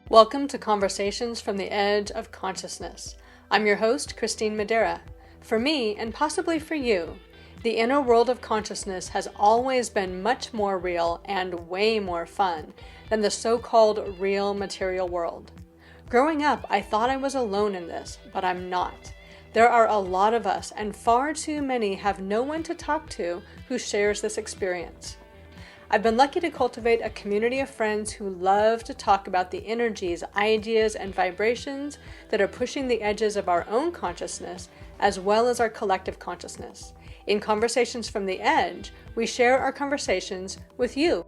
Welcome to Conversations from the Edge of Consciousness. I'm your host, Christine Madera. For me, and possibly for you, the inner world of consciousness has always been much more real and way more fun than the so-called real material world. Growing up, I thought I was alone in this, but I'm not. There are a lot of us, and far too many have no one to talk to who shares this experience. I've been lucky to cultivate a community of friends who love to talk about the energies, ideas, and vibrations that are pushing the edges of our own consciousness, as well as our collective consciousness. In Conversations from the Edge, we share our conversations with you.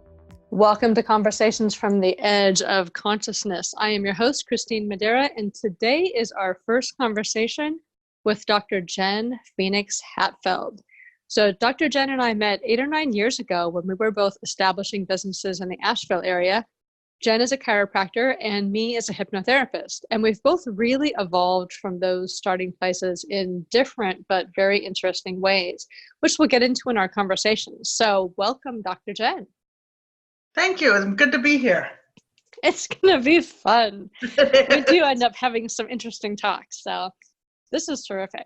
Welcome to Conversations from the Edge of Consciousness. I am your host, Christine Madera, and today is our first conversation with Dr. Jenn Phoenix Hatfield. So Dr. Jenn and I met 8 or 9 years ago when we were both establishing businesses in the Asheville area. Jenn is a chiropractor and me as a hypnotherapist. And we've both really evolved from those starting places in different but very interesting ways, which we'll get into in our conversation. So welcome, Dr. Jenn. Thank you. It's good to be here. It's going to be fun. We do end up having some interesting talks. So this is terrific.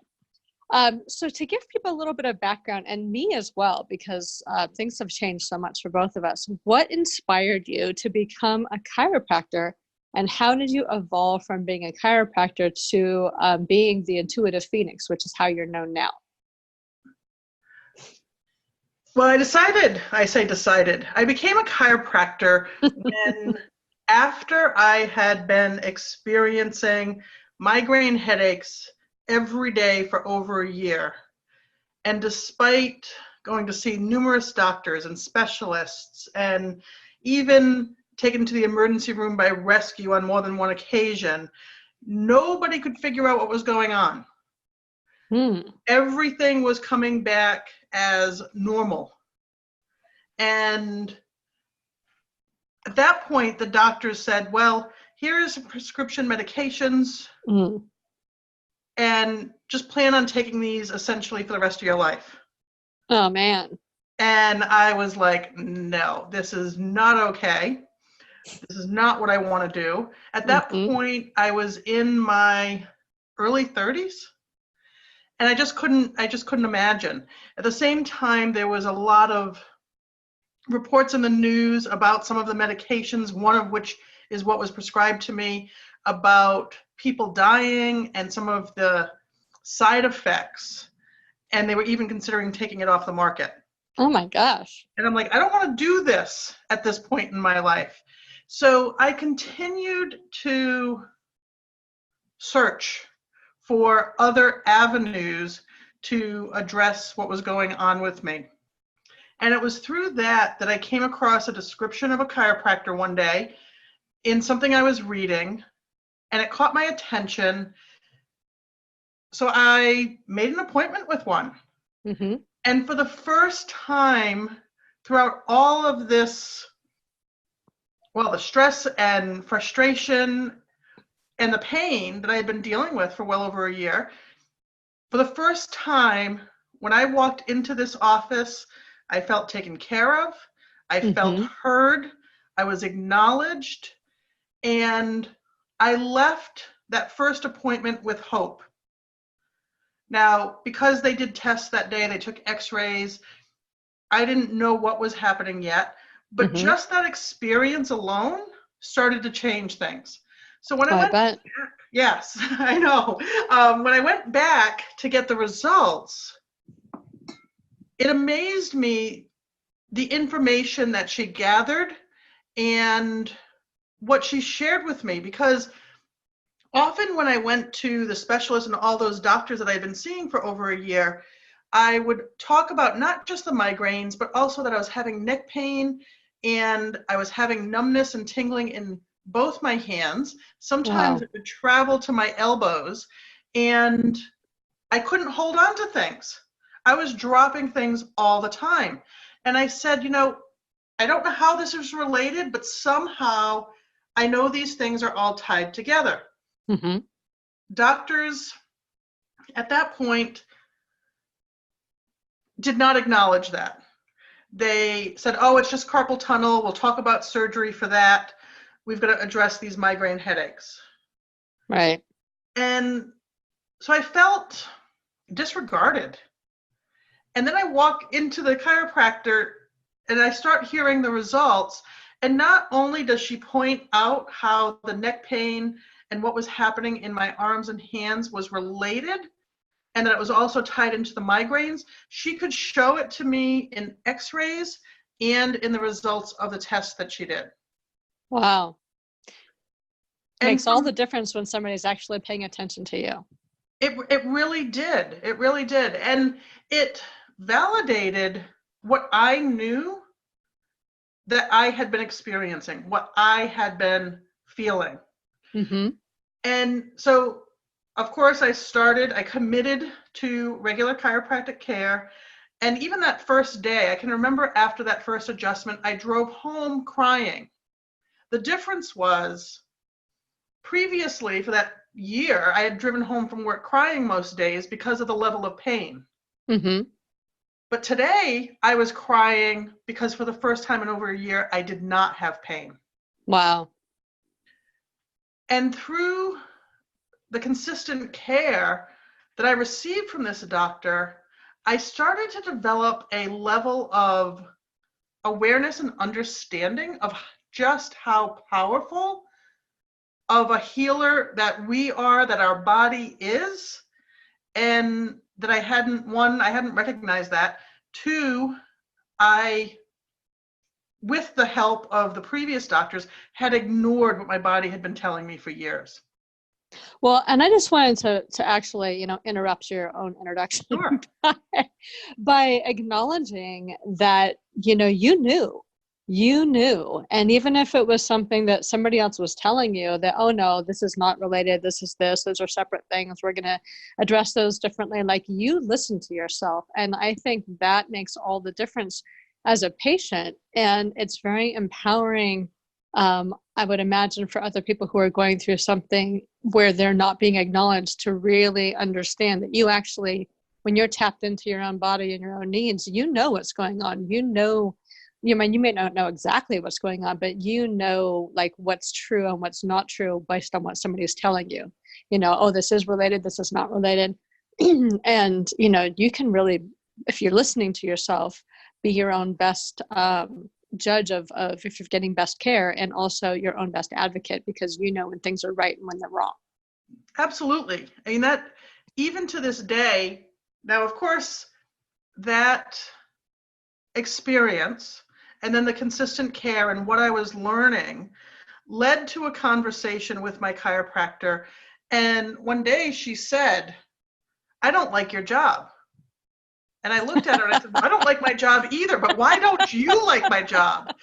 So to give people a little bit of background, and me as well, because things have changed so much for both of us, what inspired you to become a chiropractor, and how did you evolve from being a chiropractor to being the intuitive phoenix, which is how you're known now? Well, I decided, I became a chiropractor when, after I had been experiencing migraine headaches every day for over a year. And despite going to see numerous doctors and specialists and even taken to the emergency room by rescue on more than one occasion, nobody could figure out what was going on. Everything was coming back as normal. And at that point, the doctors said, well, here's prescription medications. And just plan on taking these essentially for the rest of your life. Oh, man. And I was like, no, this is not okay. This is not what I want to do. At that point, I was in my early 30s. And I just couldn't imagine. At the same time, there was a lot of reports in the news about some of the medications, one of which is what was prescribed to me, about people dying and some of the side effects, and they were even considering taking it off the market. Oh my gosh. And I'm like, I don't want to do this at this point in my life. So I continued to search for other avenues to address what was going on with me. And it was through that I came across a description of a chiropractor one day in something I was reading, and it caught my attention. So I made an appointment with one. And for the first time throughout all of this, well, the stress and frustration and the pain that I had been dealing with for well over a year, for the first time, when I walked into this office, I felt taken care of. I felt heard. I was acknowledged. And I left that first appointment with hope. Now, because they did tests that day, they took x-rays, I didn't know what was happening yet, but just that experience alone started to change things. So when I went back, yes, I know. When I went back to get the results, it amazed me, the information that she gathered and what she shared with me, because often when I went to the specialist and all those doctors that I've been seeing for over a year, I would talk about not just the migraines, but also that I was having neck pain and I was having numbness and tingling in both my hands. Sometimes it would travel to my elbows, and I couldn't hold on to things. I was dropping things all the time. And I said, I don't know how this is related, but somehow I know these things are all tied together. Doctors at that point did not acknowledge that. They said, oh, it's just carpal tunnel. We'll talk about surgery for that. we've got to address these migraine headaches. Right. And so I felt disregarded. And then I walk into the chiropractor and I start hearing the results. And not only does she point out how the neck pain and what was happening in my arms and hands was related, and that it was also tied into the migraines, she could show it to me in x-rays and in the results of the tests that she did. Wow. And Makes all the difference when somebody's actually paying attention to you. It really did. It really did. And it validated what I knew that I had been experiencing, what I had been feeling. Mm-hmm. And so, of course, I committed to regular chiropractic care. And even that first day, I can remember after that first adjustment, I drove home crying. The difference was previously for that year, I had driven home from work crying most days because of the level of pain. Mm-hmm. But today I was crying because for the first time in over a year, I did not have pain. Wow. And through the consistent care that I received from this doctor, I started to develop a level of awareness and understanding of just how powerful of a healer that we are, that our body is, and that I hadn't recognized that. Two, I, with the help of the previous doctors, had ignored what my body had been telling me for years. Well, and I just wanted to actually, interrupt your own introduction. Sure. by acknowledging that, you knew. And even if it was something that somebody else was telling you that, oh no, this is not related, this is this, those are separate things, we're going to address those differently. Like, you listen to yourself. And I think that makes all the difference as a patient. And it's very empowering, I would imagine, for other people who are going through something where they're not being acknowledged, to really understand that you actually, when you're tapped into your own body and your own needs, you know what's going on. You may not know exactly what's going on, but like what's true and what's not true based on what somebody's telling you. Oh, this is related, this is not related. And, you can really, if you're listening to yourself, be your own best judge of if you're getting best care, and also your own best advocate, because you know when things are right and when they're wrong. Absolutely. I mean, that even to this day, now, of course, that experience and then the consistent care and what I was learning led to a conversation with my chiropractor. And one day she said, "I don't like your job." And I looked at her and I said, "I don't like my job either, but why don't you like my job?"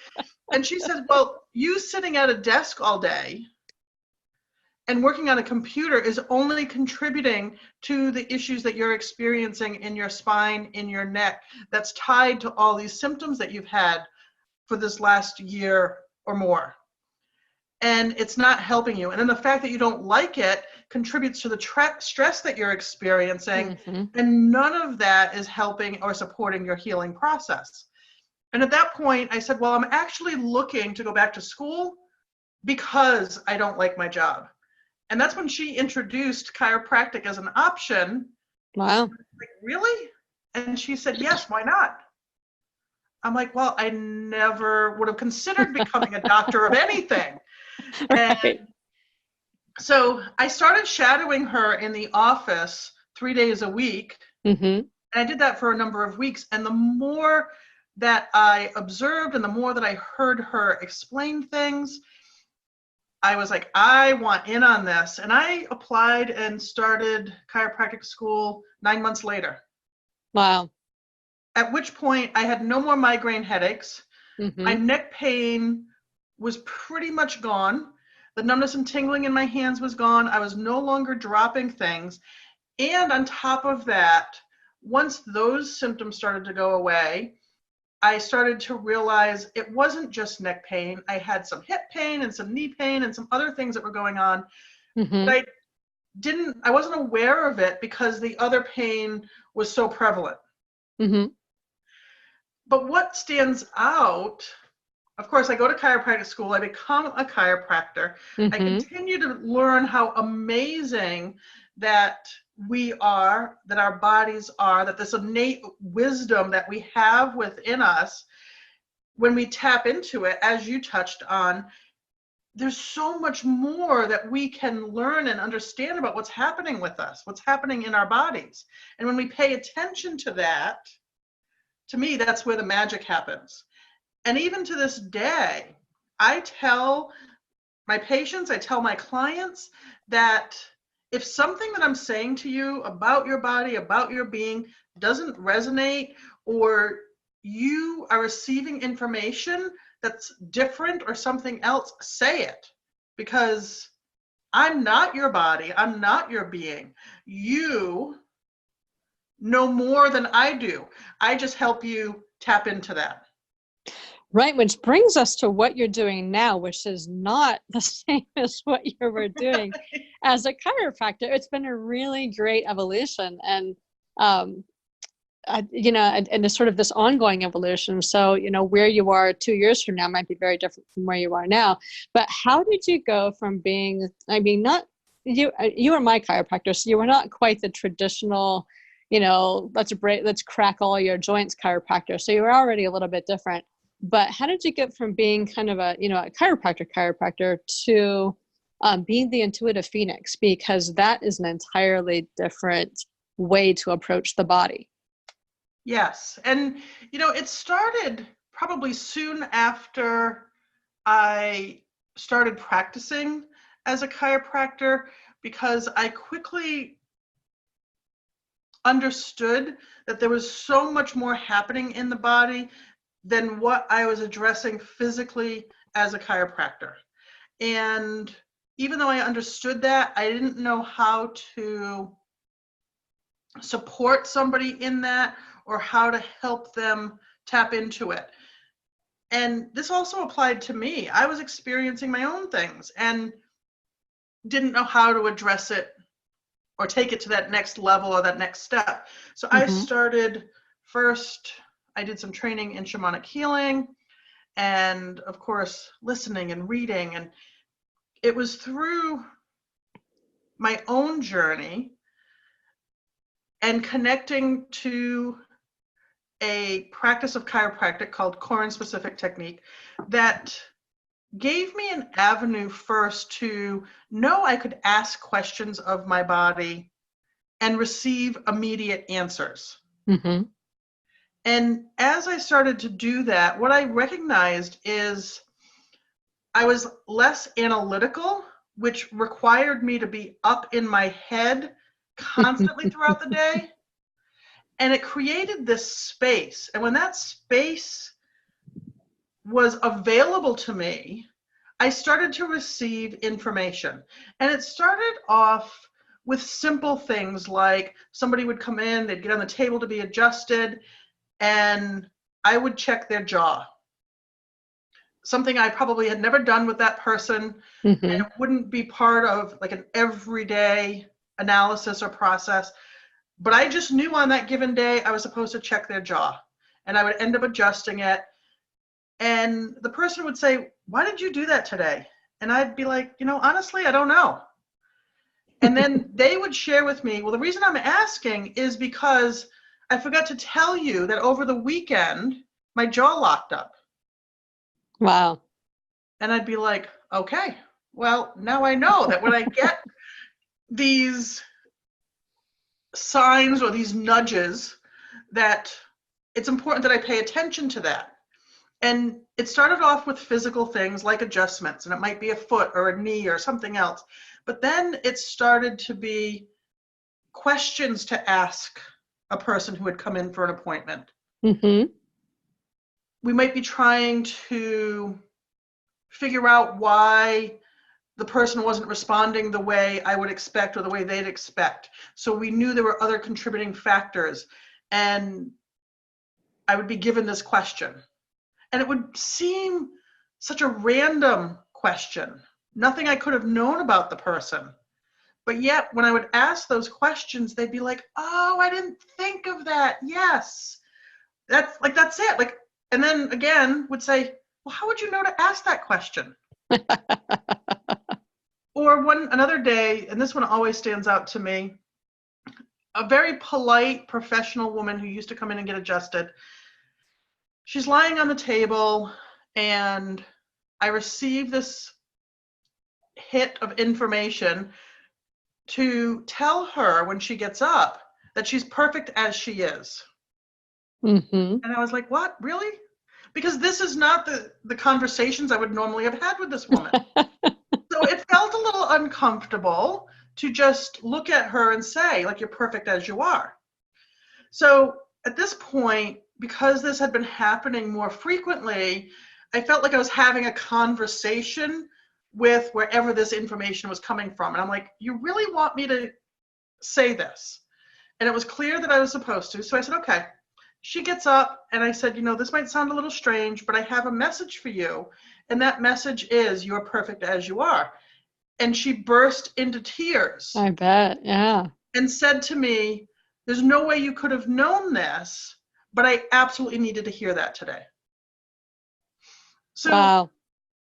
And she said, "Well, you sitting at a desk all day and working on a computer is only contributing to the issues that you're experiencing in your spine, in your neck, that's tied to all these symptoms that you've had for this last year or more. And it's not helping you. And then the fact that you don't like it contributes to the stress that you're experiencing. Mm-hmm. And none of that is helping or supporting your healing process." And at that point, I said, "Well, I'm actually looking to go back to school because I don't like my job." And that's when she introduced chiropractic as an option. Wow. Like, really? And she said, "Yes, why not?" I'm like, well, I never would have considered becoming a doctor of anything. Right. And so I started shadowing her in the office 3 days a week. Mm-hmm. And I did that for a number of weeks. And the more that I observed and the more that I heard her explain things, I was like, I want in on this. And I applied and started chiropractic school 9 months later. Wow. At which point I had no more migraine headaches. Mm-hmm. My neck pain was pretty much gone. The numbness and tingling in my hands was gone. I was no longer dropping things. And on top of that, once those symptoms started to go away, I started to realize it wasn't just neck pain. I had some hip pain and some knee pain and some other things that were going on. Mm-hmm. But I wasn't aware of it because the other pain was so prevalent. Mm-hmm. But what stands out of course, I go to chiropractic school. I become a chiropractor. I Mm-hmm. continue to learn how amazing that we are, that our bodies are, that this innate wisdom that we have within us, when we tap into it, as you touched on, there's so much more that we can learn and understand about what's happening with us, what's happening in our bodies. And when we pay attention to that, to me, that's where the magic happens. And even to this day, I tell my patients, I tell my clients that if something that I'm saying to you about your body, about your being doesn't resonate, or you are receiving information that's different or something else, say it. Because I'm not your body, I'm not your being. You know more than I do. I just help you tap into that. Right, which brings us to what you're doing now, which is not the same as what you were doing as a chiropractor. It's been a really great evolution, and and it's sort of this ongoing evolution. So, where you are 2 years from now might be very different from where you are now. But how did you go from being, not you, you were my chiropractor, so you were not quite the traditional, let's crack all your joints chiropractor. So you were already a little bit different. But how did you get from being kind of a chiropractor to being the intuitive phoenix? Because that is an entirely different way to approach the body. Yes. And, it started probably soon after I started practicing as a chiropractor, because I quickly understood that there was so much more happening in the body than what I was addressing physically as a chiropractor. And even though I understood that, I didn't know how to support somebody in that or how to help them tap into it. And this also applied to me. I was experiencing my own things and didn't know how to address it or take it to that next level or that next step. So I started first, I did some training in shamanic healing and, of course, listening and reading. And it was through my own journey and connecting to a practice of chiropractic called Corin specific technique that gave me an avenue first to know I could ask questions of my body and receive immediate answers. Mm-hmm. And as I started to do that, what I recognized is I was less analytical, which required me to be up in my head constantly throughout the day. And it created this space. And when that space was available to me, I started to receive information. And it started off with simple things like somebody would come in, they'd get on the table to be adjusted, and I would check their jaw. Something I probably had never done with that person, and it wouldn't be part of like an everyday analysis or process. But I just knew on that given day I was supposed to check their jaw, and I would end up adjusting it. And the person would say, "Why did you do that today?" And I'd be like, honestly, I don't know. And then they would share with me, well, the reason I'm asking is because I forgot to tell you that over the weekend, my jaw locked up. Wow. And I'd be like, okay, well, now I know that when I get these signs or these nudges, that it's important that I pay attention to that. And it started off with physical things like adjustments, and it might be a foot or a knee or something else. But then it started to be questions to ask a person who had come in for an appointment. Mm-hmm. We might be trying to figure out why the person wasn't responding the way I would expect or the way they'd expect. So we knew there were other contributing factors, and I would be given this question. And it would seem such a random question, nothing I could have known about the person. But yet, when I would ask those questions, they'd be like, "Oh, I didn't think of that. Yes, that's it." And then again, would say, Well, how would you know to ask that question? Or another day, and this one always stands out to me, a very polite professional woman who used to come in and get adjusted. She's lying on the table, and I receive this hit of information to tell her when she gets up that she's perfect as she is. Mm-hmm. And I was like, what? Really? Because this is not the conversations I would normally have had with this woman. So it felt a little uncomfortable to just look at her and say, like, you're perfect as you are. So at this point, because this had been happening more frequently, I felt like I was having a conversation with wherever this information was coming from. And I'm like, you really want me to say this? And it was clear that I was supposed to. So I said, okay. She gets up and I said, this might sound a little strange, but I have a message for you. And that message is, you're perfect as you are. And she burst into tears. I bet, yeah. And said to me, there's no way you could have known this, but I absolutely needed to hear that today. So wow.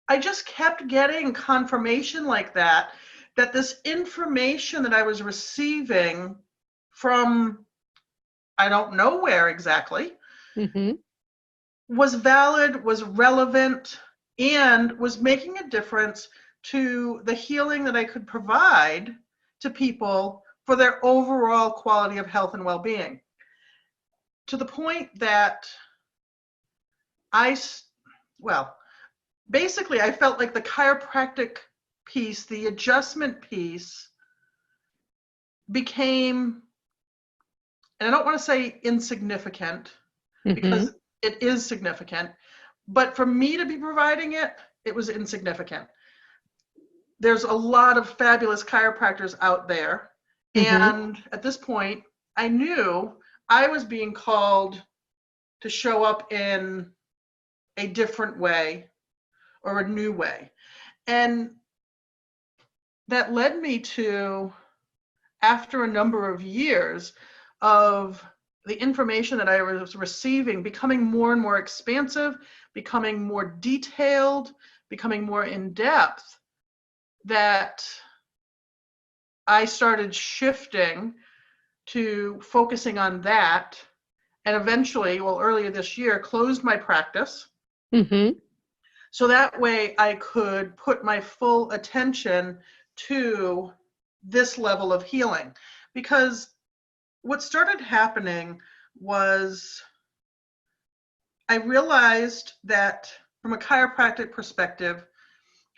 I just kept getting confirmation like that this information that I was receiving from, I don't know where exactly, mm-hmm. was valid, was relevant, and was making a difference to the healing that I could provide to people for their overall quality of health and well-being. To the point that basically I felt like the chiropractic piece, the adjustment piece, became, and I don't want to say insignificant, mm-hmm. because it is significant, but for me to be providing it, it was insignificant. There's a lot of fabulous chiropractors out there, mm-hmm. and at this point, I knew I was being called to show up in a different way or a new way. And that led me to, after a number of years of the information that I was receiving becoming more and more expansive, becoming more detailed, becoming more in depth, that I started shifting to focusing on that, and eventually, earlier this year, closed my practice. Mm-hmm. So that way I could put my full attention to this level of healing. Because what started happening was I realized that from a chiropractic perspective,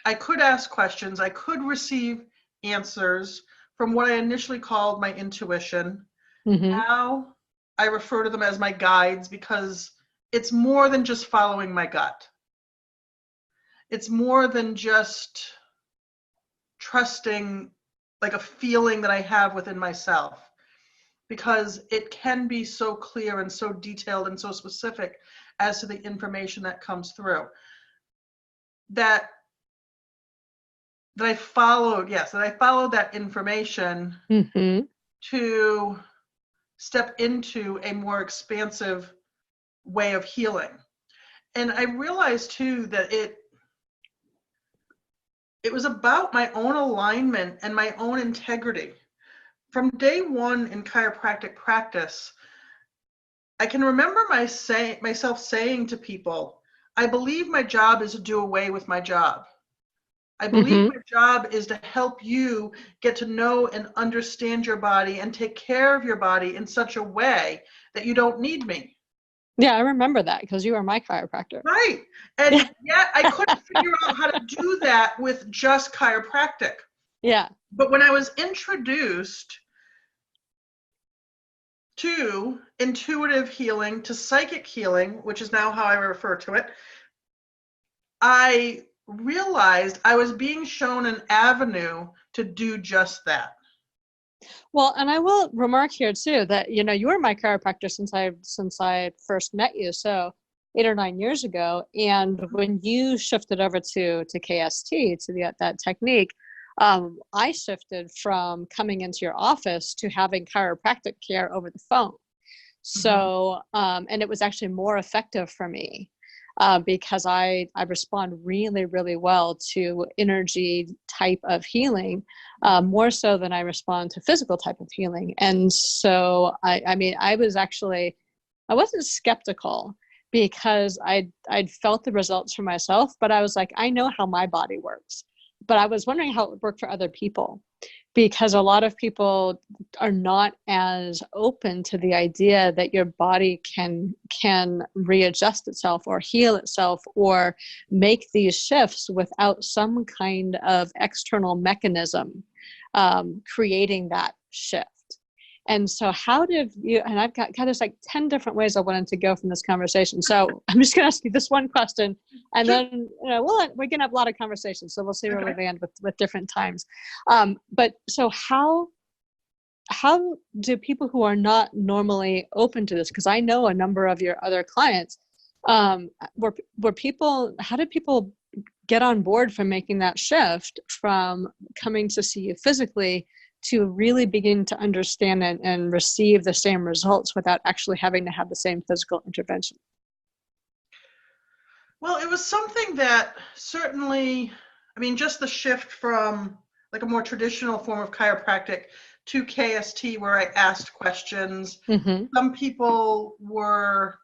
I could ask questions, I could receive answers from what I initially called my intuition. Mm-hmm. Now I refer to them as my guides, because it's more than just following my gut. It's more than just trusting like a feeling that I have within myself, because it can be so clear and so detailed and so specific as to the information that comes through. That I followed that information, mm-hmm. to step into a more expansive way of healing. And I realized too that it was about my own alignment and my own integrity. From day one in chiropractic practice, I can remember myself saying to people, I believe my job is to do away with my job. I believe mm-hmm. my job is to help you get to know and understand your body and take care of your body in such a way that you don't need me. Yeah, I remember that, because you were my chiropractor. Right. And yet I couldn't figure out how to do that with just chiropractic. Yeah. But when I was introduced to intuitive healing, to psychic healing, which is now how I refer to it, I realized I was being shown an avenue to do just that. Well, and I will remark here too that, you were my chiropractor since I first met you, so 8 or 9 years ago. And when you shifted over to KST, to that technique, I shifted from coming into your office to having chiropractic care over the phone. So, and it was actually more effective for me. because I respond really, really well to energy type of healing, more so than I respond to physical type of healing. And so, I mean, I wasn't skeptical because I'd felt the results for myself, but I was like, I know how my body works, but I was wondering how it would work for other people, because a lot of people are not as open to the idea that your body can readjust itself or heal itself or make these shifts without some kind of external mechanism creating that shift. And so how did you, and I've got there's like 10 different ways I wanted to go from this conversation. So I'm just going to ask you this one question, and Sure. then we're going to have a lot of conversations. So we'll see where we land with different times. But so how do people who are not normally open to this, because I know a number of your other clients, how did people get on board for making that shift from coming to see you physically to really begin to understand and receive the same results without actually having to have the same physical intervention? Well, it was something that certainly, I mean, just the shift from like a more traditional form of chiropractic to KST, where I asked questions. Mm-hmm. Some people were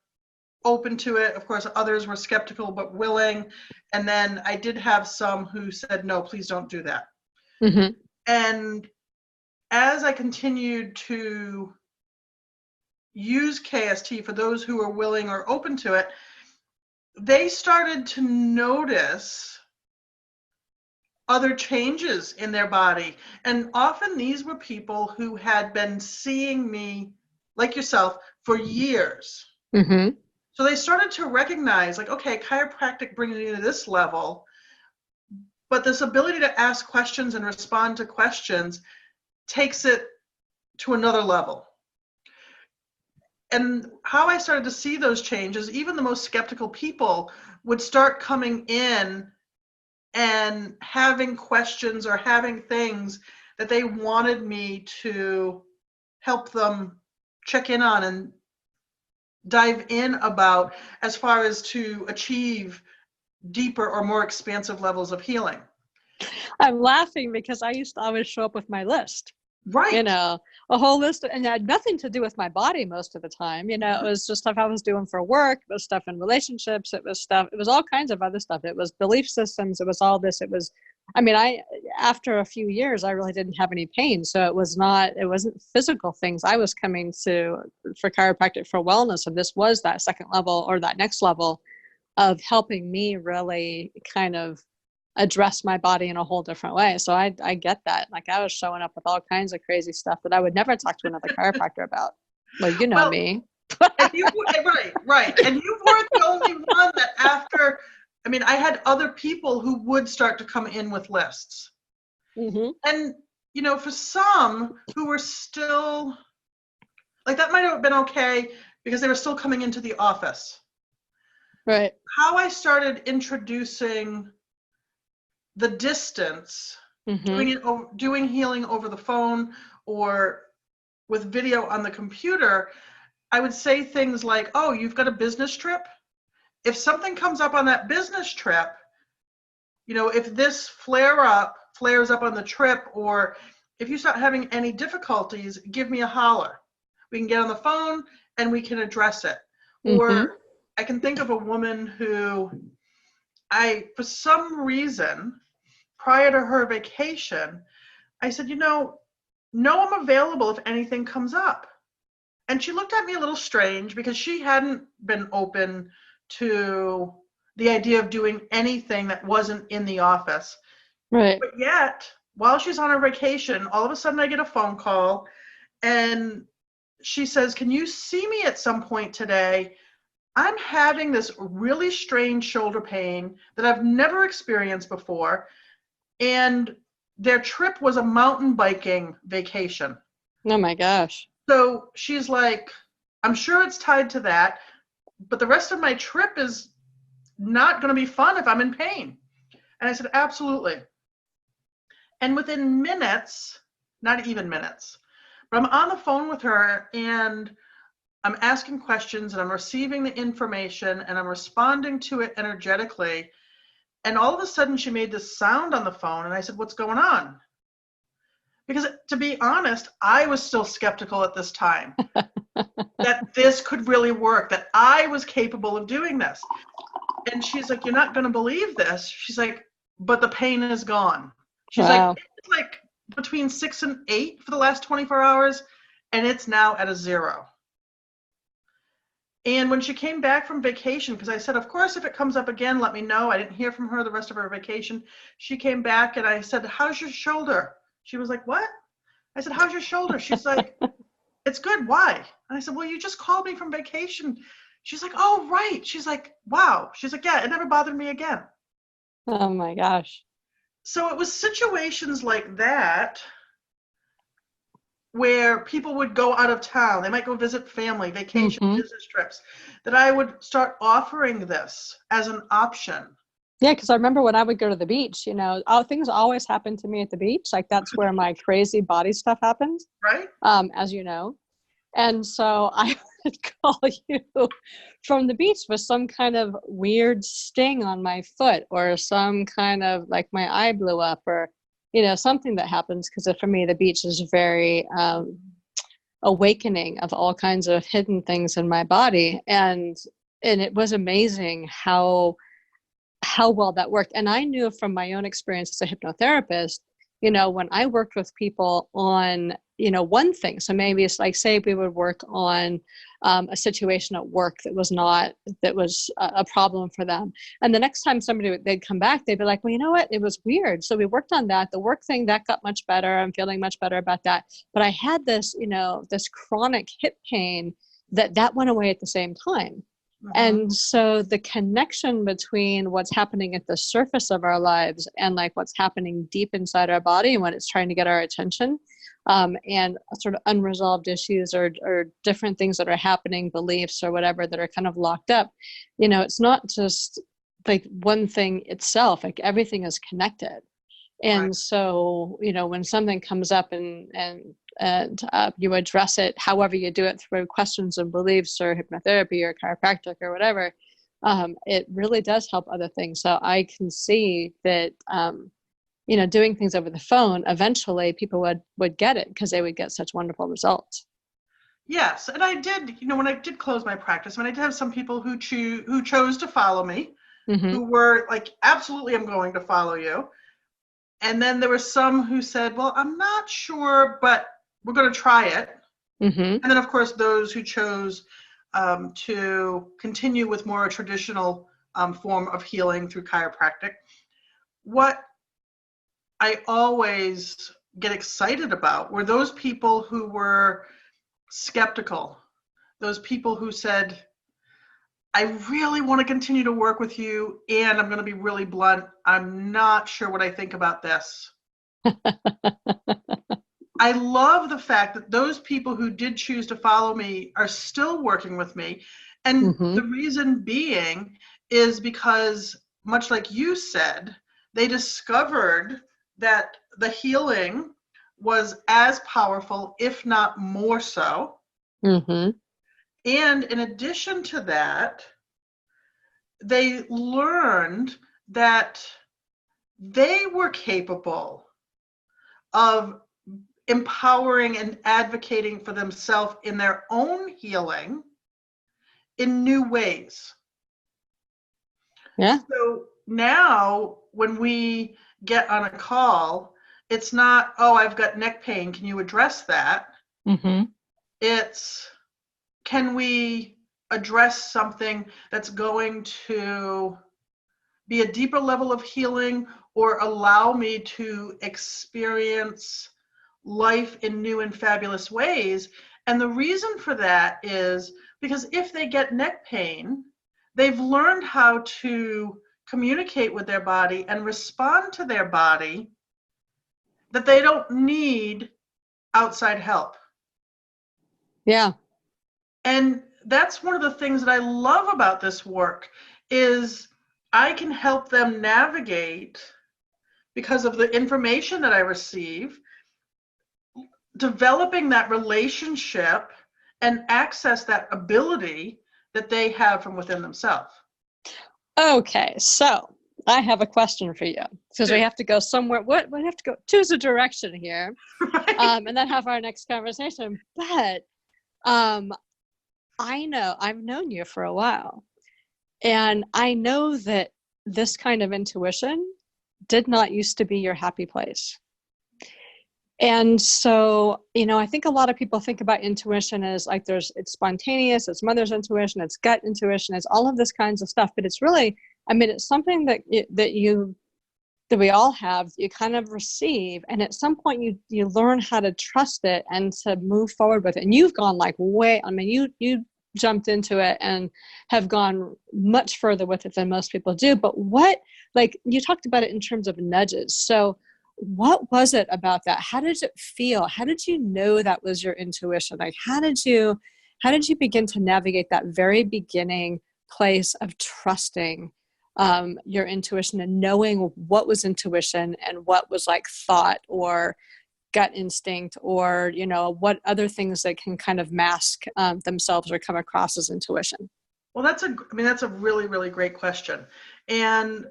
open to it. Of course, others were skeptical but willing. And then I did have some who said, no, please don't do that. Mm-hmm. And as I continued to use KST for those who are willing or open to it, they started to notice other changes in their body. And often these were people who had been seeing me, like yourself, for years. Mm-hmm. So they started to recognize, like, okay, chiropractic brings you to this level, but this ability to ask questions and respond to questions takes it to another level. And how I started to see those changes, even the most skeptical people would start coming in and having questions or having things that they wanted me to help them check in on and dive in about, as far as to achieve deeper or more expansive levels of healing. I'm laughing because I used to always show up with my list. Right. A whole list, and it had nothing to do with my body most of the time. It was just stuff I was doing for work. It was stuff in relationships. It was all kinds of other stuff. It was belief systems. It was all this. After a few years, I really didn't have any pain. So it wasn't physical things. I was coming to for chiropractic for wellness. And this was that second level or that next level of helping me really kind of address my body in a whole different way. So I get that. Like, I was showing up with all kinds of crazy stuff that I would never talk to another chiropractor about. Well, me. And right. And you weren't the only one that after, I mean, I had other people who would start to come in with lists. Mm-hmm. And, for some who were still, like, that might have been okay because they were still coming into the office. Right. How I started introducing the distance, mm-hmm. doing healing over the phone or with video on the computer, I would say things like, oh, you've got a business trip? If something comes up on that business trip, if this flares up on the trip, or if you start having any difficulties, give me a holler. We can get on the phone and we can address it. Mm-hmm. Or I can think of a woman who for some reason, prior to her vacation, I said, no, I'm available if anything comes up. And she looked at me a little strange because she hadn't been open to the idea of doing anything that wasn't in the office. Right. But yet, while she's on her vacation, all of a sudden I get a phone call and she says, can you see me at some point today? I'm having this really strange shoulder pain that I've never experienced before. And their trip was a mountain biking vacation. Oh my gosh. So she's like, I'm sure it's tied to that, but the rest of my trip is not going to be fun if I'm in pain. And I said, absolutely. And within minutes, not even minutes, but I'm on the phone with her and I'm asking questions and I'm receiving the information and I'm responding to it energetically. And all of a sudden she made this sound on the phone and I said, what's going on? Because to be honest, I was still skeptical at this time that this could really work, that I was capable of doing this. And she's like, you're not going to believe this. She's like, but the pain is gone. She's Wow. like, it's like between 6 and 8 for the last 24 hours, and it's now at a 0. And when she came back from vacation, because I said, of course, if it comes up again, let me know. I didn't hear from her the rest of her vacation. She came back and I said, how's your shoulder? She was like, what? I said, how's your shoulder? She's like, it's good. Why? And I said, well, you just called me from vacation. She's like, oh, right. She's like, wow. She's like, yeah, it never bothered me again. Oh my gosh. So it was situations like that where people would go out of town. They might go visit family, vacation, business trips, that I would start offering this as an option. Yeah, because I remember when I would go to the beach, things always happen to me at the beach. Like that's where my crazy body stuff happens. Right. As you know. And so I would call you from the beach with some kind of weird sting on my foot or some kind of like my eye blew up or, something that happens. Because for me, the beach is very awakening of all kinds of hidden things in my body. And it was amazing how well that worked. And I knew from my own experience as a hypnotherapist, when I worked with people on, one thing, so maybe it's like, say we would work on a situation at work that was a problem for them. And the next time they'd come back, they'd be like, well, you know what? It was weird. So we worked on that. The work thing, that got much better. I'm feeling much better about that. But I had this, this chronic hip pain that went away at the same time. And so the connection between what's happening at the surface of our lives and like what's happening deep inside our body and when it's trying to get our attention, and sort of unresolved issues or different things that are happening, beliefs or whatever that are kind of locked up, it's not just like one thing itself, like everything is connected. And right. So, when something comes up and you address it, however you do it through questions and beliefs or hypnotherapy or chiropractic or whatever, it really does help other things. So I can see that, doing things over the phone, eventually people would get it because they would get such wonderful results. Yes. And I did, when I did close my practice, when I did have some people who chose to follow me, who were like, absolutely, I'm going to follow you. And then there were some who said, well, I'm not sure, but we're going to try it. And then, of course, those who chose to continue with more traditional form of healing through chiropractic. What I always get excited about were those people who were skeptical, those people who said, I really want to continue to work with you, and I'm going to be really blunt, I'm not sure what I think about this. I love the fact that those people who did choose to follow me are still working with me. And the reason being is because, much like you said, they discovered that the healing was as powerful, if not more so. And in addition to that, they learned that they were capable of empowering and advocating for themselves in their own healing in new ways. Yeah. So now when we get on a call, it's not, oh, I've got neck pain, can you address that? It's, can we address something that's going to be a deeper level of healing or allow me to experience life in new and fabulous ways? And the reason for that is because if they get neck pain, they've learned how to communicate with their body and respond to their body, that they don't need outside help. Yeah. And that's one of the things that I love about this work is I can help them navigate, because of the information that I receive, developing that relationship and access that ability that they have from within themselves. Okay, so I have a question for you, because we have to go somewhere. We have to go choose a direction here, Right? and then have our next conversation. But I know I've known you for a while, and I know that this kind of intuition did not used to be your happy place. And so, I think a lot of people think about intuition as like it's spontaneous, it's mother's intuition, it's gut intuition, it's all of this kinds of stuff. But it's really, it's something that we all have, you kind of receive. And at some point you learn how to trust it and to move forward with it. And you've gone like you jumped into it and have gone much further with it than most people do. But you talked about it in terms of nudges. So what was it about that? How did it feel? How did you know that was your intuition? Like, how did you begin to navigate that very beginning place of trusting your intuition and knowing what was intuition and what was like thought or gut instinct, or what other things that can kind of mask themselves or come across as intuition? Well, that's a really, really great question. And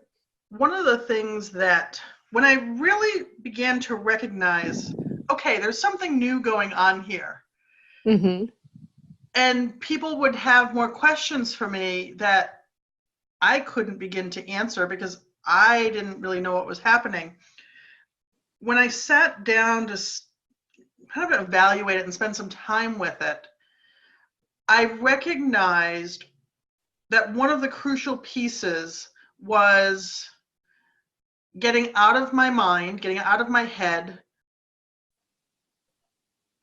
one of the things that when I really began to recognize, okay, there's something new going on here. Mm-hmm. And people would have more questions for me that I couldn't begin to answer because I didn't really know what was happening. When I sat down to kind of evaluate it and spend some time with it, I recognized that one of the crucial pieces was getting out of my mind, getting out of my head,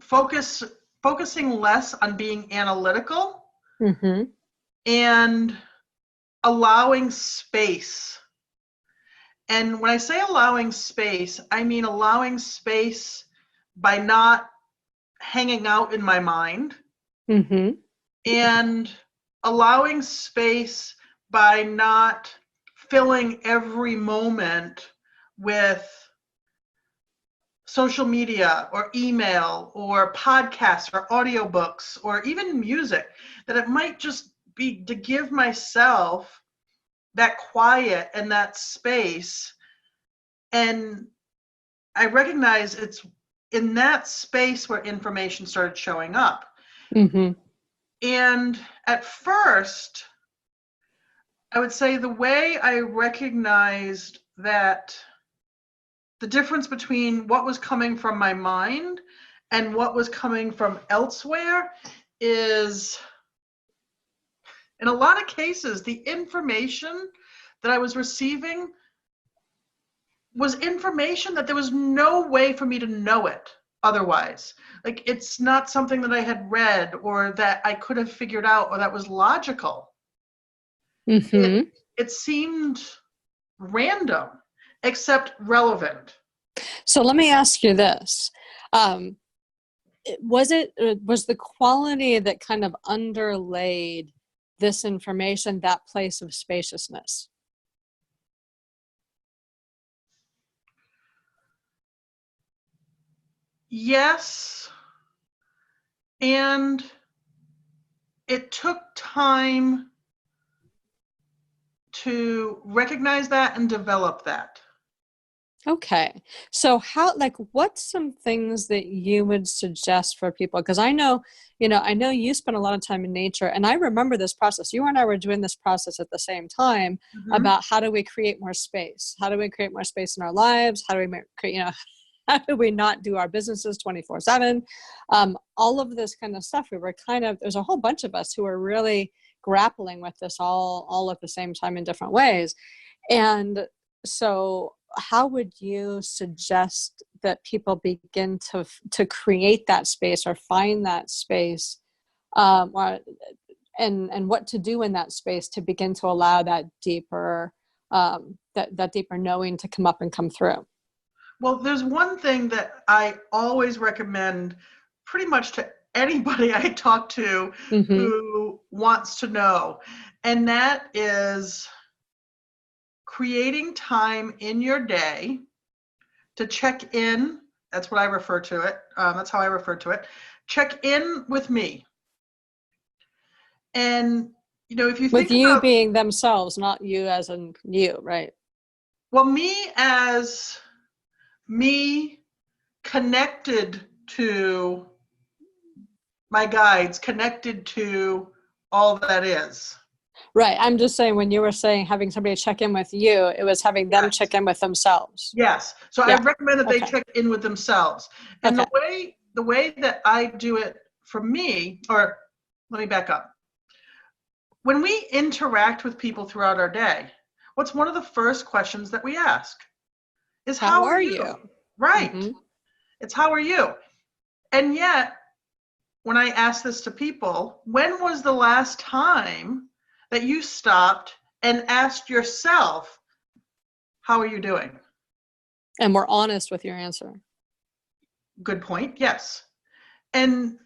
focusing less on being analytical, Mm-hmm. and allowing space. And when I say allowing space, I mean allowing space by not hanging out in my mind, Mm-hmm. and allowing space by not filling every moment with social media or email or podcasts or audiobooks or even music, that it might just be to give myself that quiet and that space. And I recognize it's in that space where information started showing up. Mm-hmm. And at first, I would say the way I recognized that the difference between what was coming from my mind and what was coming from elsewhere is, in a lot of cases, the information that I was receiving was information that there was no way for me to know it otherwise. Like, it's not something that I had read or that I could have figured out or that was logical. Mm-hmm. It seemed random, except relevant. So let me ask you this. Was the quality that kind of underlaid this information that place of spaciousness? Yes, and it took time to recognize that and develop that. Okay. So what's some things that you would suggest for people? Because I know you spend a lot of time in nature, and I remember this process. You and I were doing this process at the same time about how do we create more space? How do we create more space in our lives? How do we create, how do we not do our businesses 24/7? All of this kind of stuff. There's a whole bunch of us who are really grappling with this all at the same time in different ways. And so how would you suggest that people begin to create that space or find that space, and what to do in that space to begin to allow that deeper that deeper knowing to come up and come through? Well, there's one thing that I always recommend pretty much to anybody I talk to who wants to know, and that is creating time in your day to check in. That's what I refer to it. That's how I refer to it. Check in with me. And, if you With think you about, being themselves, not you as in you, right? well, me as me connected to my guides, connected to all that is. Right. I'm just saying when you were saying having somebody check in with you, it was having them Yes. check in with themselves. Yes. So I Yeah. recommend that they Okay. check in with themselves. And Okay. the way that I do it for me, or let me back up. When we interact with people throughout our day, what's one of the first questions that we ask is How how are are you? you? Right. Mm-hmm. It's how are you? And yet, when I ask this to people, when was the last time that you stopped and asked yourself, how are you doing? And we're honest with your answer. Good point. Yes. And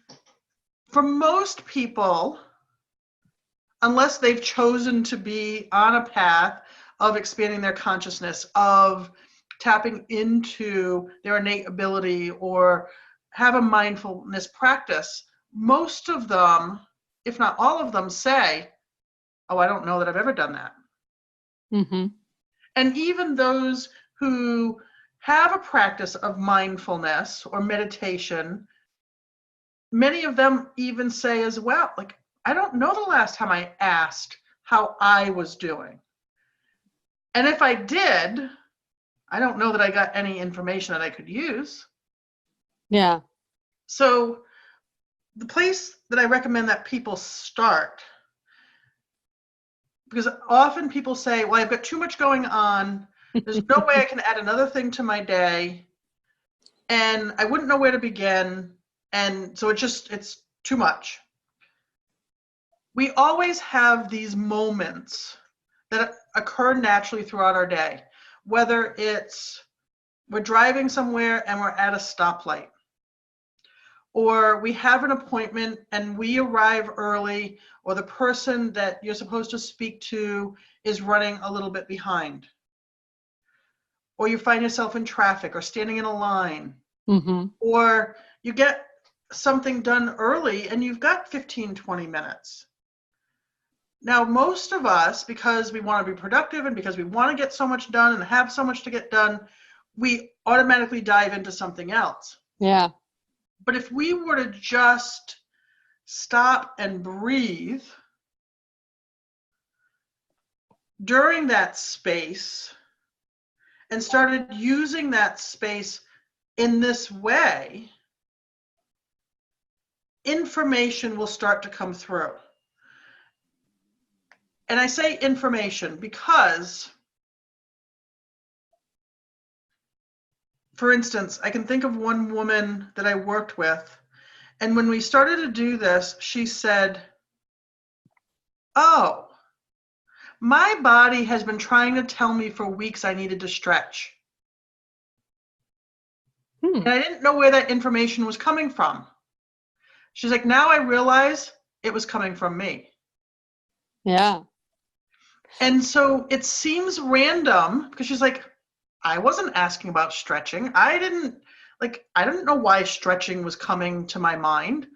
for most people, unless they've chosen to be on a path of expanding their consciousness, of tapping into their innate ability, or have a mindfulness practice, most of them, if not all of them, say, oh, I don't know that I've ever done that. Mm-hmm. And even those who have a practice of mindfulness or meditation, many of them even say as well, like, I don't know the last time I asked how I was doing. And if I did, I don't know that I got any information that I could use. Yeah. So the place that I recommend that people start, because often people say, well, I've got too much going on. There's no way I can add another thing to my day. And I wouldn't know where to begin. And so it's too much. We always have these moments that occur naturally throughout our day, whether it's we're driving somewhere and we're at a stoplight, or we have an appointment and we arrive early, or the person that you're supposed to speak to is running a little bit behind, or you find yourself in traffic or standing in a line, Mm-hmm. or you get something done early and you've got 15, 20 minutes. Now, most of us, because we want to be productive and because we want to get so much done and have so much to get done, we automatically dive into something else. Yeah. But if we were to just stop and breathe during that space and started using that space in this way, information will start to come through. And I say information because, for instance, I can think of one woman that I worked with, and when we started to do this, she said, oh, my body has been trying to tell me for weeks I needed to stretch. And I didn't know where that information was coming from. She's like, now I realize it was coming from me. Yeah. And so it seems random because she's like, I wasn't asking about stretching. I didn't know why stretching was coming to my mind.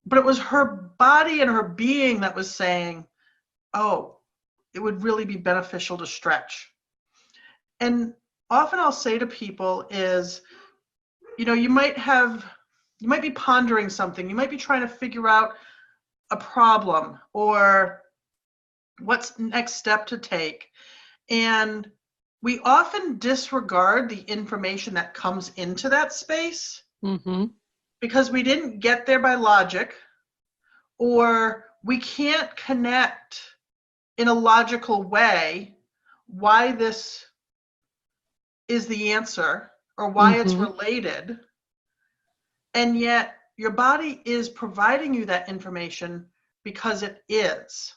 But it was her body and her being that was saying, oh, it would really be beneficial to stretch. And often I'll say to people is, you might be pondering something. You might be trying to figure out a problem or what's the next step to take. And we often disregard the information that comes into that space because we didn't get there by logic, or we can't connect in a logical way why this is the answer or why it's related. And yet your body is providing you that information because it is.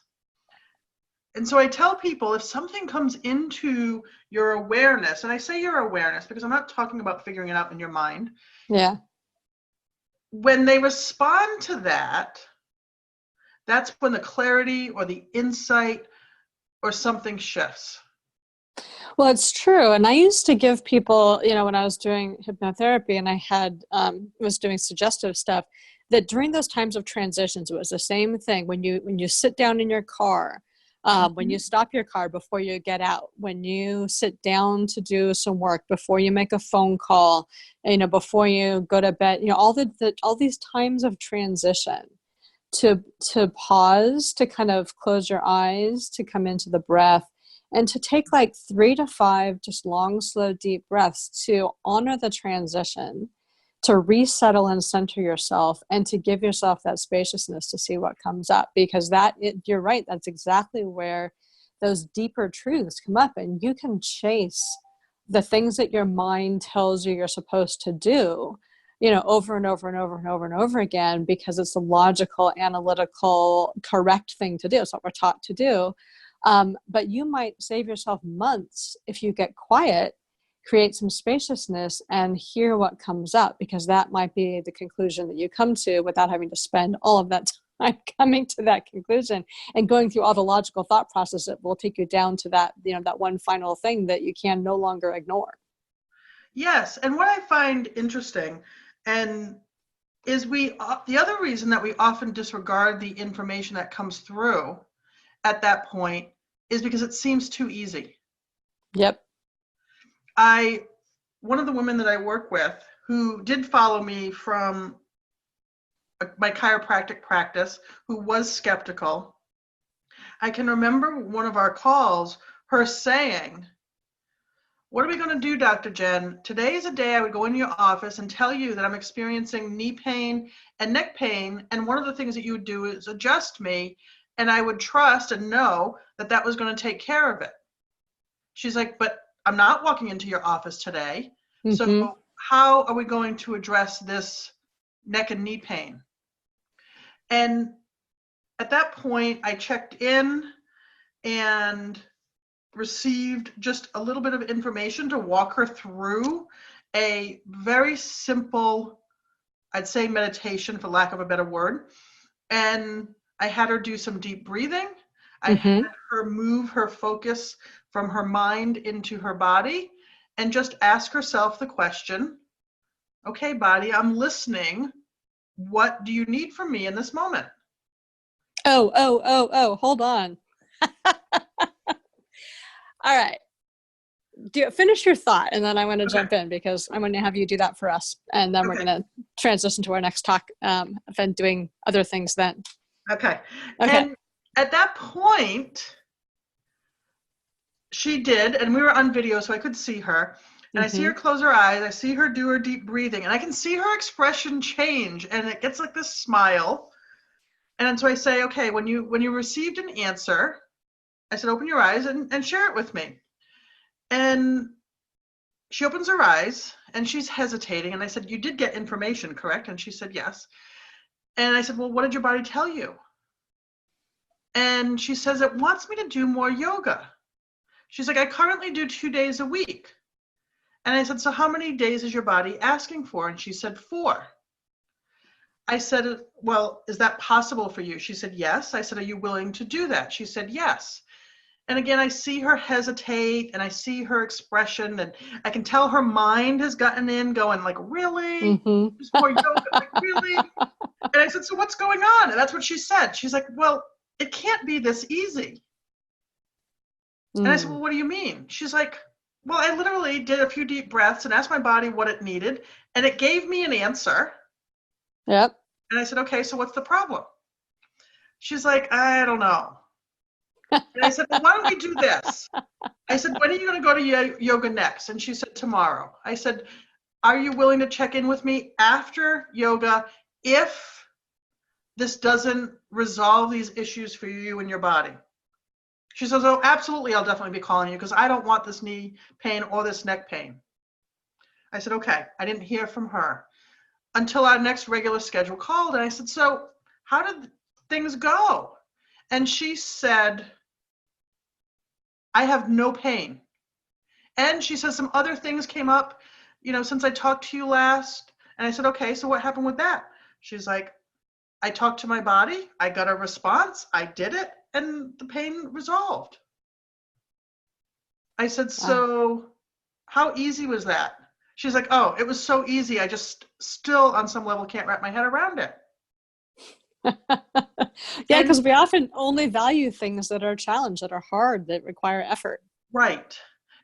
And so I tell people, if something comes into your awareness, and I say your awareness because I'm not talking about figuring it out in your mind. Yeah. When they respond to that, that's when the clarity or the insight or something shifts. Well, it's true. And I used to give people, when I was doing hypnotherapy and I had was doing suggestive stuff, that during those times of transitions, it was the same thing. When you sit down in your car, when you stop your car before you get out, when you sit down to do some work, before you make a phone call, before you go to bed, all these times of transition, to pause, to kind of close your eyes, to come into the breath, and to take like 3 to 5 just long, slow, deep breaths to honor the transition, to resettle and center yourself, and to give yourself that spaciousness to see what comes up. Because you're right, that's exactly where those deeper truths come up, and you can chase the things that your mind tells you you're supposed to do, over and over and over and over and over again, because it's a logical, analytical, correct thing to do. It's what we're taught to do. But you might save yourself months if you get quiet, create some spaciousness, and hear what comes up, because that might be the conclusion that you come to without having to spend all of that time coming to that conclusion and going through all the logical thought process that will take you down to that, that one final thing that you can no longer ignore. Yes. And what I find interesting and is the other reason that we often disregard the information that comes through at that point is because it seems too easy. Yep. One of the women that I work with who did follow me from my chiropractic practice, who was skeptical, I can remember one of our calls, her saying, "What are we going to do, Dr. Jenn? Today is a day I would go into your office and tell you that I'm experiencing knee pain and neck pain, and one of the things that you would do is adjust me, and I would trust and know that that was going to take care of it." She's like, "But I'm not walking into your office today. Mm-hmm. So how are we going to address this neck and knee pain?" And at that point, I checked in and received just a little bit of information to walk her through a very simple, I'd say meditation for lack of a better word. And I had her do some deep breathing. I had her move her focus from her mind into her body and just ask herself the question, "Okay, body, I'm listening. What do you need from me in this moment?" Oh, hold on. All right. Finish your thought, and then I want to jump in, because I'm going to have you do that for us, and then we're going to transition to our next talk, and doing other things then. Okay. And at that point, she did, and we were on video, so I could see her. And I see her close her eyes. I see her do her deep breathing, and I can see her expression change, and it gets like this smile. And so I say, "Okay, when you received an answer," I said, "open your eyes and share it with me." And she opens her eyes, and she's hesitating. And I said, "You did get information, correct?" And she said, "Yes." And I said, "Well, what did your body tell you?" And she says, "It wants me to do more yoga." She's like, "I currently do 2 days a week." And I said, "So how many days is your body asking for?" And she said, 4. I said, "Well, is that possible for you?" She said, "Yes." I said, "Are you willing to do that?" She said, "Yes." And again, I see her hesitate, and I see her expression, and I can tell her mind has gotten in going like, "Really? There's more yoga, like, really?" And I said, "So what's going on?" And that's what she said. She's like, "Well, it can't be this easy." And I said, "Well, what do you mean?" She's like, "Well, I literally did a few deep breaths and asked my body what it needed, and it gave me an answer." Yep. And I said, "Okay, so what's the problem?" She's like, "I don't know." And I said, "Well, why don't we do this?" I said, "When are you going to go to yoga next?" And she said, "Tomorrow." I said, "Are you willing to check in with me after yoga if this doesn't resolve these issues for you and your body?" She says, "Oh, absolutely. I'll definitely be calling you because I don't want this knee pain or this neck pain." I said, "Okay." I didn't hear from her until our next regular schedule called. And I said, "So how did things go?" And she said, "I have no pain." And she says some other things came up, since I talked to you last. And I said, "Okay, so what happened with that?" She's like, "I talked to my body. I got a response. I did it. And the pain resolved." I said, "So how easy was that?" She's like, "Oh, it was so easy. I just still on some level can't wrap my head around it." Yeah, And because we often only value things that are challenged, that are hard, that require effort. right.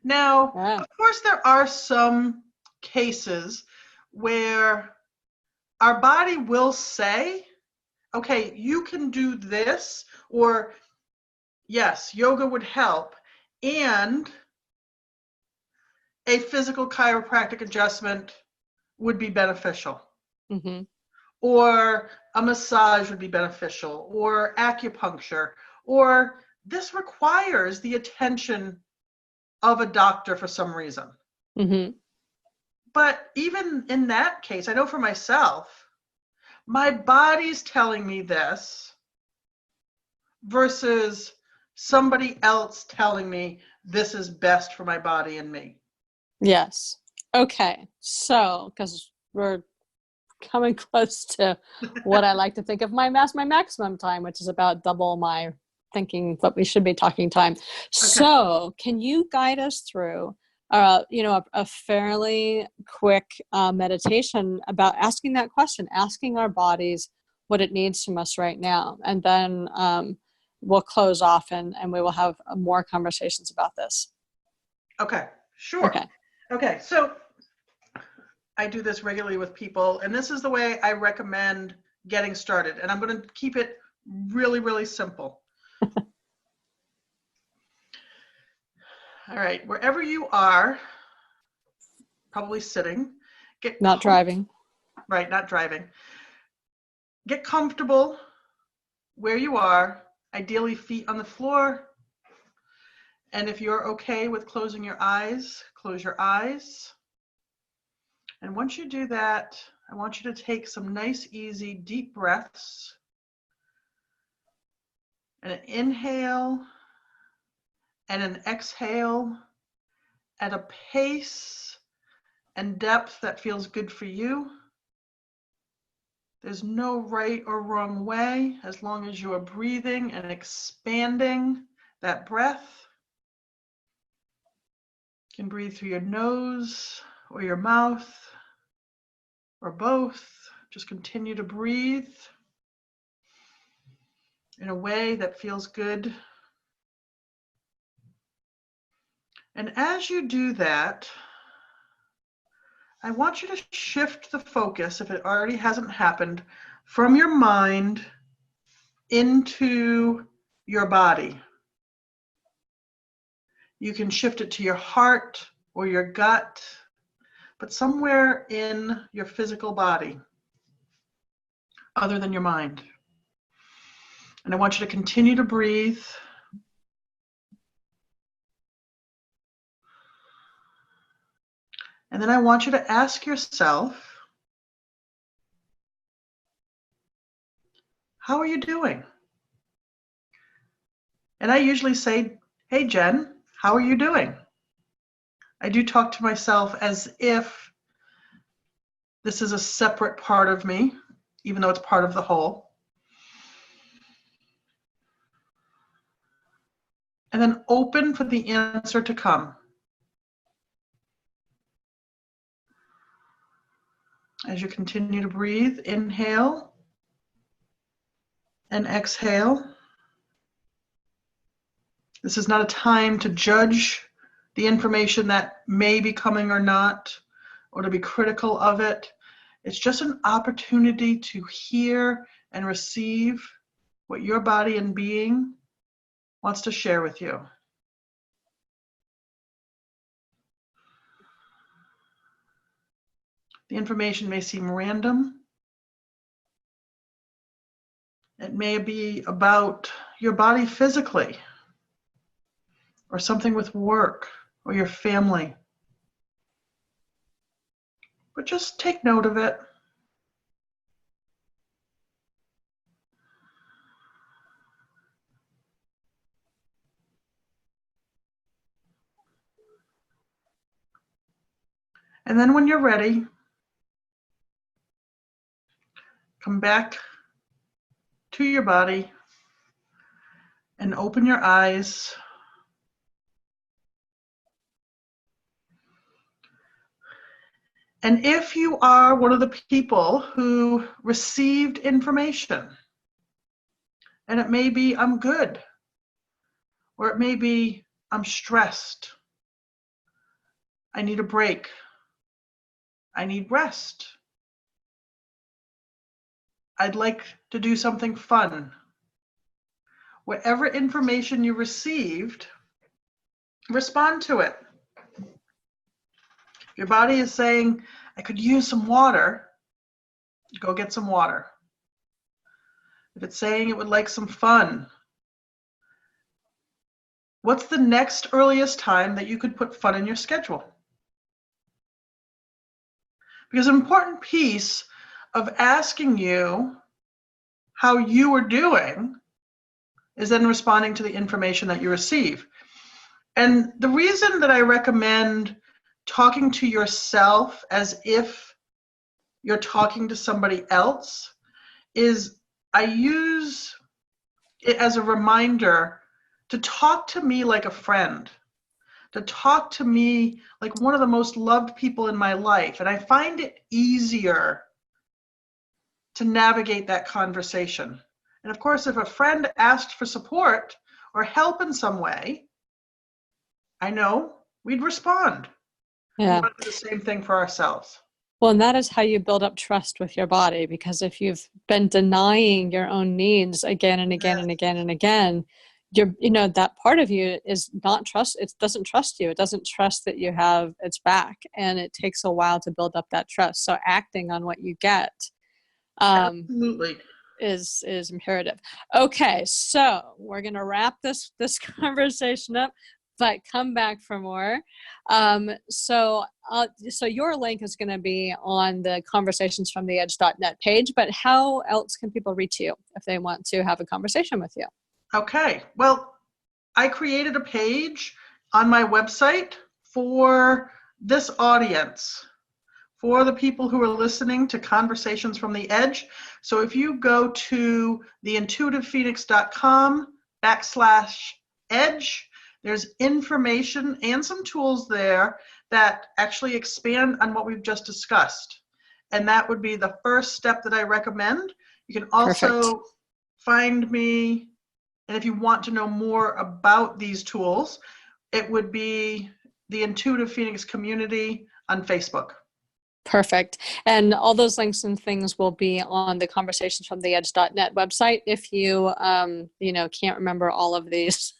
Now, Yeah. of course, there are some cases where our body will say, okay, you can do this, or yes, yoga would help, and a physical chiropractic adjustment would be beneficial, Mm-hmm. or a massage would be beneficial, or acupuncture, or this requires the attention of a doctor for some reason. Mm-hmm. But even in that case, I know for myself, my body's telling me this versus somebody else telling me this is best for my body and me. Yes. Okay. So, because we're coming close to what I like to think of my maximum time, which is about double my thinking that we should be talking time. Okay. So, can you guide us through, a fairly quick meditation about asking that question, asking our bodies what it needs from us right now, and then we'll close off and we will have more conversations about this. Okay. Sure. Okay. Okay. So I do this regularly with people, and this is the way I recommend getting started. And I'm going to keep it really, really simple. All right. Wherever you are, probably sitting, Not driving. right, not driving. Get comfortable where you are, ideally feet on the floor. And if you're okay with closing your eyes, close your eyes. And once you do that, I want you to take some nice, easy, deep breaths. And an inhale and an exhale at a pace and depth that feels good for you. There's no right or wrong way as long as you are breathing and expanding that breath. You can breathe through your nose or your mouth or both. Just continue to breathe in a way that feels good. And as you do that, I want you to shift the focus, if it already hasn't happened, from your mind into your body. You can shift it to your heart or your gut, but somewhere in your physical body other than your mind. And I want you to continue to breathe. And then I want you to ask yourself, how are you doing? And I usually say, hey, Jen, how are you doing? I do talk to myself as if this is a separate part of me, even though it's part of the whole. And then open for the answer to come. As you continue to breathe, inhale and exhale. This is not a time to judge the information that may be coming or not, or to be critical of it. It's just an opportunity to hear and receive what your body and being wants to share with you. The information may seem random. It may be about your body physically, or something with work, or your family. But just take note of it. And then when you're ready, come back to your body and open your eyes. And if you are one of the people who received information And it may be I'm good, or it may be I'm stressed. I need a break. I need rest. I'd like to do something fun. Whatever information you received, respond to it. If your body is saying, I could use some water, go get some water. If it's saying it would like some fun, what's the next earliest time that you could put fun in your schedule? Because an important piece of asking you how you are doing is then responding to the information that you receive. And the reason that I recommend talking to yourself as if you're talking to somebody else is I use it as a reminder to talk to me like a friend, to talk to me like one of the most loved people in my life. And I find it easier to navigate that conversation. And of course, if a friend asked for support or help in some way, I know we'd respond. Yeah. We want to do the same thing for ourselves. Well, and that is how you build up trust with your body, because if you've been denying your own needs again and again and again and again, that part of you is not it doesn't trust you. It doesn't trust that you have its back, and it takes a while to build up that trust. So acting on what you get Absolutely. is imperative. Okay, so we're going to wrap this conversation up, but come back for more. So your link is going to be on the conversationsfromtheedge.net page, but how else can people reach you if they want to have a conversation with you? Okay, well, I created a page on my website for this audience, for the people who are listening to Conversations from the Edge. So if you go to theintuitivephoenix.com/edge, there's information and some tools there that actually expand on what we've just discussed. And that would be the first step that I recommend. You can also find me, and if you want to know more about these tools, it would be the Intuitive Phoenix Community on Facebook. Perfect. And all those links and things will be on the conversationsfromtheedge.net website if you, can't remember all of these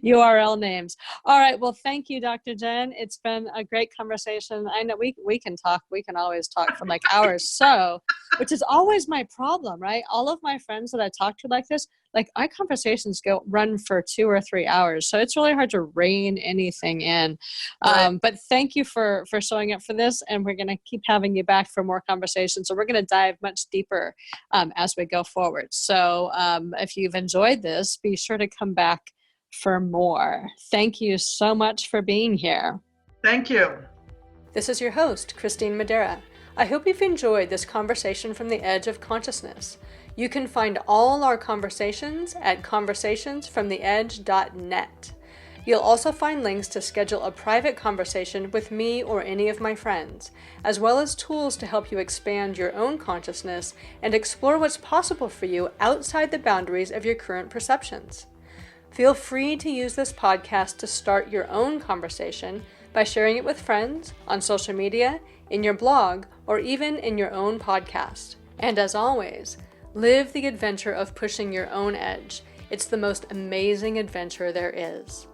URL names. All right. Well, thank you, Dr. Jenn. It's been a great conversation. I know we can talk. We can always talk for like hours. So, which is always my problem, right? All of my friends that I talk to like this, like our conversations run for 2 or 3 hours. So it's really hard to rein anything in. Right. But thank you for showing up for this. And we're going to keep having you back for more conversations. So we're going to dive much deeper as we go forward. So if you've enjoyed this, be sure to come back for more. Thank you so much for being here. Thank you. This is your host, Christine Madera. I hope you've enjoyed this conversation from the edge of consciousness. You can find all our conversations at conversationsfromtheedge.net. You'll also find links to schedule a private conversation with me or any of my friends, as well as tools to help you expand your own consciousness and explore what's possible for you outside the boundaries of your current perceptions. Feel free to use this podcast to start your own conversation by sharing it with friends, on social media, in your blog, or even in your own podcast. And as always, live the adventure of pushing your own edge. It's the most amazing adventure there is.